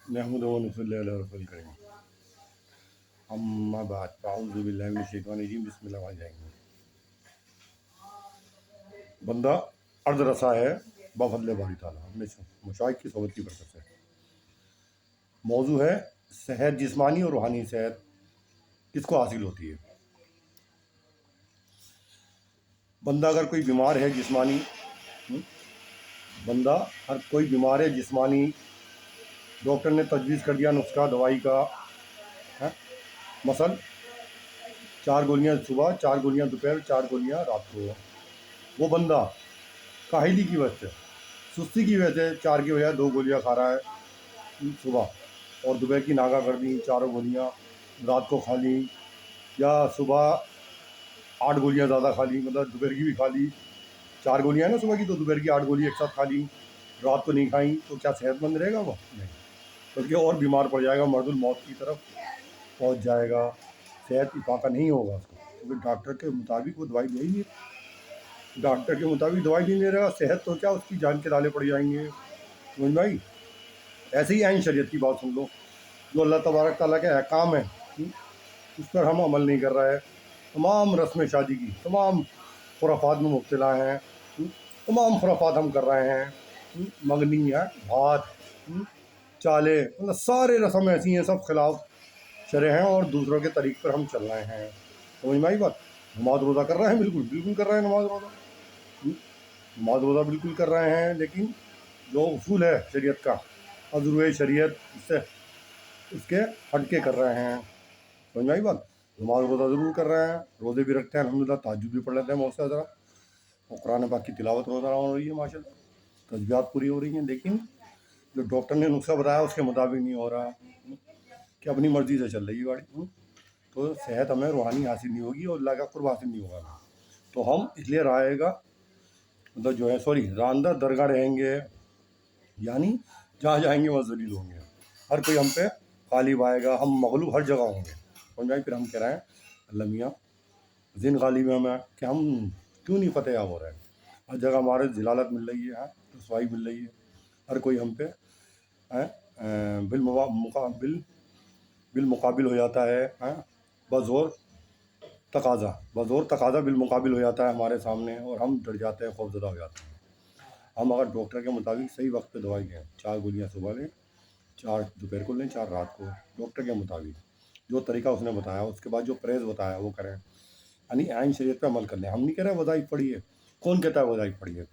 नहमदुहु व नसल्ली अला रसूलिल करीम। अम्मा बाद अऊज़ु बिल्लाहि मिनश शैतानिर रजीम बिस्मिल्लाह जाएंगे। बंदा अर्ज़ रसा है बफ़ज़्ल बारी ताला, हमने मुशाइख की सोबत की बरकत से। मौजू है सेहत, जिस्मानी और रूहानी सेहत किसको हासिल होती है। बंदा अगर कोई बीमार है जिस्मानी, बंदा हर कोई बीमार है जिस्मानी, डॉक्टर ने तजवीज़ कर दिया नुस्खा दवाई का है, मसल 4 गोलियां सुबह, 4 गोलियां दोपहर, 4 गोलियां रात को। वो बंदा काहिली की वजह से, सुस्ती की वजह से 4 की बजाय 2 गोलियां खा रहा है सुबह, और दोपहर की नागा कर दी, 4 गोलियां रात को खा ली, या सुबह 8 गोलियां ज़्यादा खा ली, मतलब दोपहर की भी खा ली। 4 गोलियां है ना सुबह की, तो दोपहर की 8 गोली एक साथ खा ली, रात को नहीं खाई, तो क्या सेहतमंद रहेगा वो? नहीं, बल्कि और बीमार पड़ जाएगा, मर्दुल मौत की तरफ पहुंच जाएगा, सेहत इफाका नहीं होगा उसको, क्योंकि डॉक्टर के मुताबिक वो दवाई दे ही नहीं, डॉक्टर के मुताबिक दवाई नहीं ले रहा, सेहत तो क्या उसकी जान के लाले पड़ जाएंगे। समझ भाई, ऐसे ही आइन शरीयत की बात सुन लो, जो अल्लाह तबारक ताला के अहकाम है उस पर हम अमल नहीं कर रहा है, तमाम रस्म शादी की तमाम खुराफात में मुब्तला हैं, तमाम खुराफात हम कर रहे हैं, मंगनी है, भात, चाले, मतलब सारे रस्म ऐसी हैं, सब खिलाफ शरह हैं और दूसरों के तरीक़ पर हम चल रहे हैं। समझ में आई बात। नमाज रोज़ा कर रहे हैं, बिल्कुल बिल्कुल कर रहे हैं नमाज रोज़ा, नमाज रोज़ा बिल्कुल कर रहे हैं, लेकिन जो उसूल है शरीयत का, अज़रुए शरीयत, इससे उसके हट के कर रहे हैं। समझ में आई बात। नमाज रोज़ा ज़रूर कर रहे हैं, रोज़े भी रखते हैं अल्हम्दुलिल्लाह, तहज्जुद भी पढ़ लेते हैं बहुत से ज़रा, और कुरान पाक की तिलावत रोज़ा हो रही है माशाल्लाह, तस्बीहात पूरी हो रही हैं, लेकिन जो डॉक्टर ने नुस्खा बताया उसके मुताबिक नहीं हो रहा, कि अपनी मर्ज़ी से चल रही है गाड़ी, तो सेहत हमें रूहानी हासिल नहीं होगी और अल्लाह का क़ुर्ब हासिल नहीं होगा। तो हम इसलिए रहेगा, मतलब जो है सॉरी रांदा दरगाह रहेंगे, यानी जहाँ जाएंगे वहाँ ज़लील होंगे, हर कोई हम पे गालिब आएगा, हम मगलूब हर जगह होंगे। समझ में। फिर हम कह रहे हैं अल्लाह मियाँ जिन गालिब में हमें, कि हम क्यों नहीं फतेह हो रहे हैं, हर जगह हमारे ज़लालत मिल रही है, रसवाई मिल रही है, हर कोई हम पे बिलमुकाबिल हो जाता है, बज़ोर तकाज़ा बिलमुकाबिल हो जाता है हमारे सामने, और हम डर जाते हैं, खौफज़दा हो जाते हैं। हम अगर डॉक्टर के मुताबिक सही वक्त पे दवाई लें, 4 गोलियां सुबह लें, 4 दोपहर को लें, 4 रात को, डॉक्टर के मुताबिक जो तरीका उसने बताया, उसके बाद जो परहेज़ बताया वो करें, यानी आइन शरीयत पे अमल कर लें। हम नहीं कह रहे वज़ाइफ पढ़िए, कौन कहता है वज़ाइफ पढ़िए,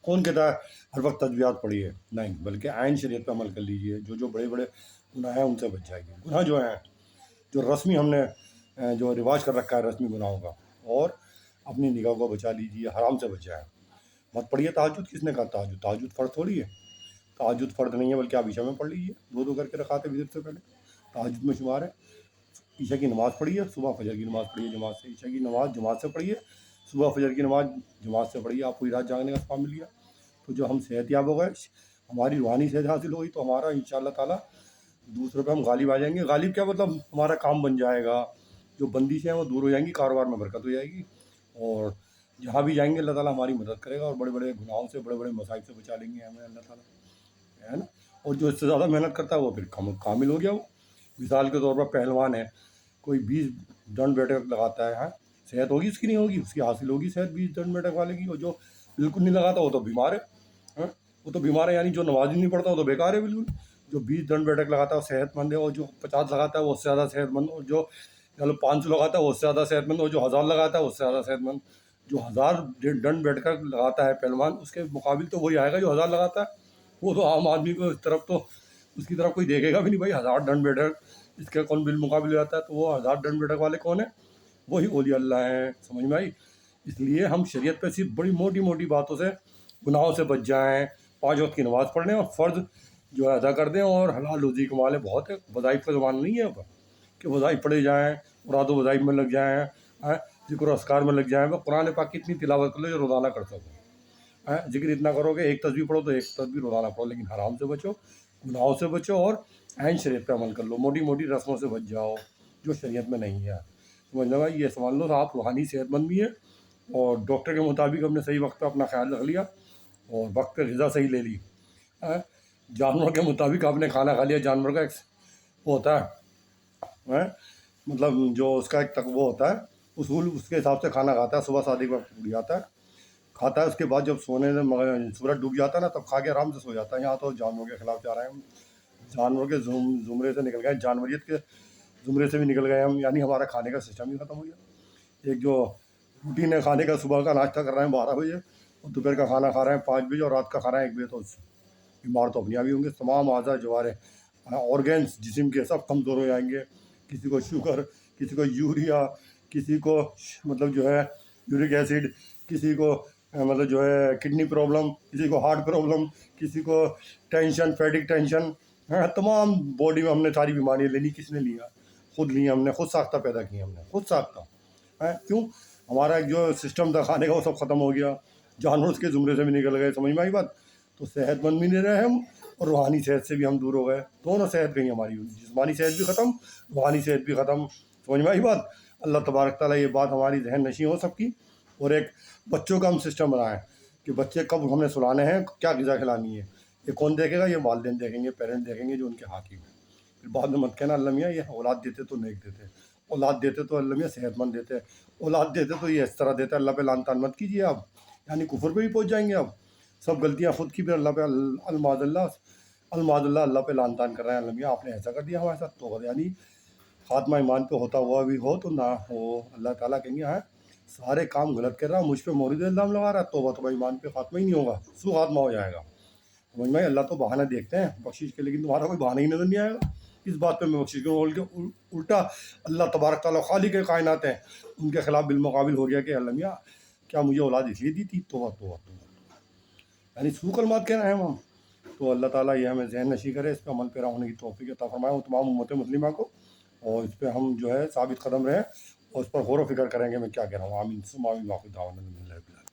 कौन कहता है हर वक्त तजबीहात पढ़िए, नहीं, बल्कि आइन शरीयत पे अमल कर लीजिए। जो बड़े बड़े गुनाह हैं उनसे बच जाएंगे। गुनाह जो हैं, जो रस्मी हमने जो रिवाज कर रखा है रस्मी गुनाहों का, और अपनी निगाह को बचा लीजिए, हराम से बच जाए। मत पढ़िए तहज्जुद, किसने कहा तहज्जुद फ़र्ज़ थोड़ी है, तहज्जुद फ़र्ज़ नहीं है, बल्कि आप ईशा में पढ़ लीजिए, 2 करके रखाते विज़िट से पहले, तहज्जुद में शुमार है। ईशा की नमाज़ पढ़िए, सुबह फजर की नमाज़ पढ़िए जमात से, ईशा की नमाज़ जमात से पढ़िए, सुबह फजर की नमाज़ जमात से पढ़िए, आप पूरी रात जागने का सवाब मिल गया। तो जो हम सेहतयाब हो गए, हमारी रूहानी सेहत हासिल होगी, तो हमारा इंशाअल्लाह ताला दूसरों पे हम गालिब आ जाएंगे। गालिब क्या मतलब, हमारा काम बन जाएगा, जो बंदिशें हैं वो दूर हो जाएंगी, कारोबार में बरकत हो जाएगी, और जहाँ भी जाएंगे अल्लाह ताला हमारी मदद करेगा, और बड़े बड़े गुनाहों से, बड़े बड़े मसाइब से बचा लेंगे हमें अल्लाह ताला, है ना। और जो इससे ज़्यादा मेहनत करता है वो फिर कामिल हो गया। वो मिसाल के तौर पर पहलवान है, कोई 20 दंड बैठक लगाता है, हाँ, सेहत होगी उसकी नहीं होगी, उसकी हासिल होगी सेहत 20 दंड बैठक वाले की, और जो बिल्कुल नहीं लगाता वो तो बीमार है, हाँ? वो तो बीमार है, यानी जो नमाज ही नहीं पढ़ता वो तो बेकार है बिल्कुल। जो 20 दंड बैठक लगाता है वो सेहतमंद है, और जो 50 लगाता है वो उससे ज़्यादा सेहतमंद, और जो चलो 500 लगाता है वो उससे ज़्यादा सेहतमंद, और जो 1000 लगाता है वो उससे ज़्यादा सेहतमंद। जो 1000 दंड बैठकर लगाता है पहलवान, उसके मुकाबिल तो वही आएगा जो 1000 लगाता है। वो तो आम आदमी को इस तरफ तो उसकी तरफ कोई देखेगा भी नहीं, भाई 1000 दंड बैठक इसके कौन बिल मुकाबिल हो जाता है, तो वो 1000 दंड बैठक वाले कौन है, वही ओलिया अल्लाह हैं। समझ में आई। इसलिए हम शरीयत पे सिर्फ बड़ी मोटी मोटी बातों से गुनाहों से बच जाएँ, 5 वक्त की नमाज़ पढ़ लें और फ़र्ज़ जो है अदा कर दें, और हलाल रोज़ी कमा लें। बहुत है, वज़ाइफ का ज़माना नहीं है अब कि वज़ाइफ पढ़े जाएँ, मुरादो वज़ाइफ में लग जाएँ, ज़िक्र अस्कार में लग जाएँ। बस कुरान पाक की इतनी तिलावत कर लो जो रोज़ाना कर सको, ज़िक्र इतना करोगे, एक तस्बीह पढ़ो तो एक तस्बीह रोज़ाना पढ़ो, लेकिन हराम से बचो, गुनाहों से बचो, और आइन शरीयत पे अमल कर लो, मोटी मोटी रस्मों से बच जाओ जो शरीयत में नहीं है। समझ लो भाई, ये समझ लो तो आप रूहानी सेहतमंद भी हैं, और डॉक्टर के मुताबिक हमने सही वक्त पे अपना ख्याल रख लिया, और वक्त पे ग़िज़ा सही ले ली, جانور کے مطابق آپ نے کھانا کھا لیا، جانور کا ایک وہ ہوتا ہے مطلب جو اس کا ایک وہ ہوتا ہے اصول، اس کے حساب سے کھانا کھاتا ہے، صبح شادی کے وقت اٹھ جاتا ہے، کھاتا ہے، اس کے بعد جب سونے میں سورج ڈوب جاتا ہے نا تب کھا کے آرام سے سو جاتا ہے۔ یہاں تو جانوروں کے خلاف جا رہے ہیں ہم، جانور کے زمرے سے نکل گئے، جانوریت کے زمرے سے بھی نکل گئے ہم، یعنی ہمارا کھانے کا سسٹم ہی ختم ہو گیا۔ ایک جو روٹین ہے کھانے کا، صبح کا ناشتہ کر رہے ہیں 12 بجے، اور دوپہر کا کھانا کھا رہے ہیں 5 بجے، اور رات کا کھا رہے ہیں 1 بجے، تو بیمار تو اپنے آپ ہی ہوں گے۔ تمام اعضاء جو ہمارے آرگنس جسم کے سب کمزور ہو جائیں گے، کسی کو شوگر، کسی کو یوریا، کسی کو مطلب جو ہے یورک ایسڈ، کسی کو مطلب جو ہے کڈنی پرابلم، کسی کو ہارٹ پرابلم، کسی کو ٹینشن، فیٹک ٹینشن، تمام باڈی میں ہم نے ساری بیماریاں لینی، کس نے لیا؟ خود لی ہم نے، خود ساختہ پیدا کی ہم نے، خود ساختہ۔ کیوں؟ ہمارا جو سسٹم تھا کھانے کا وہ سب ختم ہو گیا، جانور کے زمرے سے بھی نکل گئے، سمجھ میں آئی بات؟ تو صحت مند بھی نہیں رہے ہم، اور روحانی صحت سے بھی ہم دور ہو گئے، دونوں صحت گئی ہماری، جسمانی صحت بھی ختم، روحانی صحت بھی ختم، سمجھ میں آئی بات؟ اللہ تبارک تعالیٰ یہ بات ہماری ذہن نشیں ہو سب کی۔ اور ایک بچوں کا ہم سسٹم بنائیں کہ بچے کب ہم نے سلانے ہیں، کیا غذا کھلانی ہے، یہ کون دیکھے گا؟ یہ والدین دیکھیں گے، پیرنٹ دیکھیں گے جو ان کے حاکم ہیں۔ پھر بعد میں مت کہنا اللہ میاں یہ اولاد دیتے تو نیک دیتے، اولاد دیتے تو اللہ میاں صحت مند دیتے، اولاد دیتے تو یہ اس طرح دیتے، اللہ پہ لعن طعن مت کیجیے آپ، یعنی کفر پہ بھی پہنچ جائیں گے آپ، سب غلطیاں خود کی، پھر اللہ پہ المعاذ اللہ اللہ پہ لعن طعن کر رہے ہیں، اللہ میاں آپ نے ایسا کر دیا ہمارے ساتھ، تو یعنی خاتمہ ایمان پہ ہوتا ہوا بھی ہو تو نہ ہو، اللہ تعالیٰ کہیں گے ہاں سارے کام غلط کر رہا ہوں، مجھ پہ مورد الزام لگا رہا ہے، توبہ ایمان پہ خاتمہ ہی نہیں ہوگا، سو خاتمہ ہو جائے گا۔ سمجھ میں؟ اللہ تو بہانہ دیکھتے ہیں بخشش کے، لیکن تمہارا کوئی بہانہ ہی نظر نہیں آئے گا اس بات پہ میں بخشش کروں، الٹا اللہ تبارک تعالیٰ خالق کائنات ہیں، ان کے خلاف بالمقابل ہو گیا کہ اللہ میاں کیا مجھے اولاد اس لیے دی تھی؟ توبہ توبہ توبہ، یعنی سو کلمات کہہ رہے ہیں ہم۔ تو اللہ تعالیٰ یہ ہمیں ذہن نشیں کرے، اس پہ عمل پیرا ہونے کی توفیق عطا فرمائے وہ تمام امت مسلمہ کو، اور اس پہ ہم جو ہے ثابت قدم رہیں، اور اس پر غور و فکر کریں گے میں کیا کہہ رہا ہوں۔ آمین ثم آمین، واخر دعوانا الحمد للہ رب العالمین۔